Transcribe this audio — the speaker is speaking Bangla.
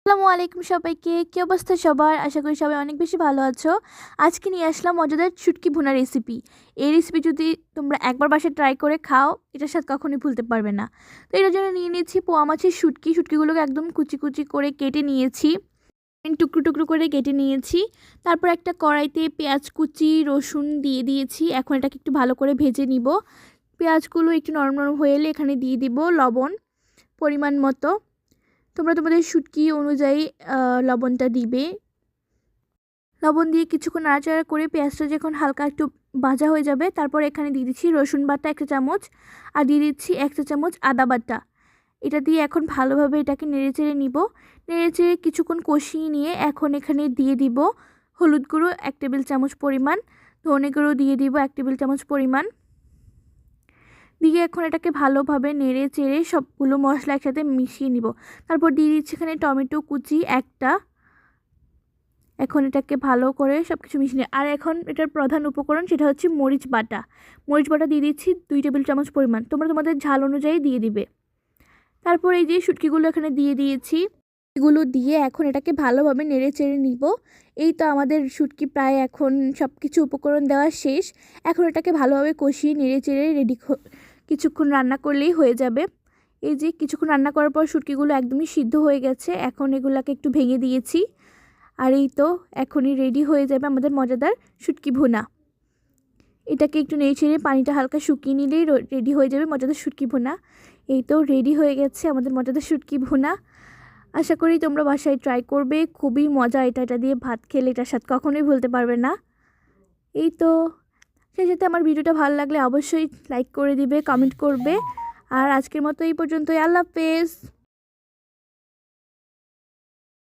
আসসালামু আলাইকুম সবাইকে। কি অবস্থা সবার? আশা করি সবাই অনেক বেশি ভালো আছো। আজকে নিয়ে আসলাম মজাদার শুটকি ভুনা রেসিপি। এই রেসিপি যদি তোমরা একবার বাসায় ট্রাই করে খাও, এটার স্বাদ কখনোই ভুলতে পারবে না। তো এটার জন্য নিয়ে নিয়েছি পোয়া মাছের শুটকিগুলোকে একদম কুচি কুচি করে কেটে নিয়েছি, টুকরো টুকরো করে কেটে নিয়েছি। তারপর একটা কড়াইতে পেঁয়াজ কুচি রসুন দিয়ে দিয়েছি। এখন এটাকে একটু ভালো করে ভেজে নিব। পেঁয়াজগুলো একটু নরম নরম হয়ে এলে এখানে দিয়ে দিব লবণ পরিমাণ মতো। তোমরা তোমাদের শুটকি অনুযায়ী লবণটা দিবে। লবণ দিয়ে কিছুক্ষণ নাড়াচাড়া করে পেঁয়াজটা যখন হালকা একটু ভাজা হয়ে যাবে, তারপর এখানে দিয়ে দিচ্ছি রসুন বাটা 1 চামচ আর দিয়ে দিচ্ছি 1 চামচ আদা বাটা। এটা দিয়ে এখন ভালোভাবে এটাকে নেড়েচেড়ে নিব। নেড়েচেড়ে কিছুক্ষণ কষিয়ে নিয়ে এখন এখানে দিয়ে দিব হলুদ গুঁড়ো 1 টেবিল চামচ পরিমাণ, ধনে গুঁড়ো দিয়ে দিব 1 টেবিল চামচ পরিমাণ দিয়ে এখন এটাকে ভালোভাবে নেড়ে চেড়ে সবগুলো মশলা একসাথে মিশিয়ে নিব। তারপর দিয়ে দিচ্ছি এখানে টমেটো কুচি একটা। এখন এটাকে ভালো করে সব কিছু মিশিয়ে নিই। আর এখন এটার প্রধান উপকরণ সেটা হচ্ছে মরিচ বাটা। মরিচ বাটা দিয়ে দিচ্ছি 2 টেবিল চামচ পরিমাণ, তোমরা তোমাদের ঝাল অনুযায়ী দিয়ে দিবে। তারপর এই যে শুটকিগুলো এখানে দিয়ে দিয়েছি, এগুলো দিয়ে এখন এটাকে ভালোভাবে নেড়ে চেড়ে নিব। এই তো আমাদের শুটকি প্রায় এখন সব কিছু উপকরণ দেওয়া শেষ। এখন এটাকে ভালোভাবে কষিয়ে নেড়ে চেড়ে কিছুক্ষণ রান্না করলেই হয়ে যাবে। এই যে কিছুক্ষণ রান্না করার পর শুটকিগুলো একদমই সিদ্ধ হয়ে গেছে। এখন এগুলাকে একটু ভেঙে দিয়েছি। আর এই তো এখনই রেডি হয়ে যাবে আমাদের মজাদার শুটকি ভুনা। এটাকে একটু নেড়ে চেড়ে পানিটা হালকা শুকিয়ে নিলেই রেডি হয়ে যাবে মজাদার শুটকি ভুনা। এই তো রেডি হয়ে গেছে আমাদের মজাদার শুটকি ভুনা। আশা করি তোমরা বাসায় ট্রাই করবে, খুবই মজা। এটা দিয়ে ভাত খেলে এটার স্বাদ কখনোই ভুলতে পারবে না। এই তো সেই সাথে আমার ভিডিওটা ভালো লাগলে অবশ্যই লাইক করে দিবে, কমেন্ট করবে। আর আজকের মতো এই পর্যন্তই। আল্লাহ হাফেজ।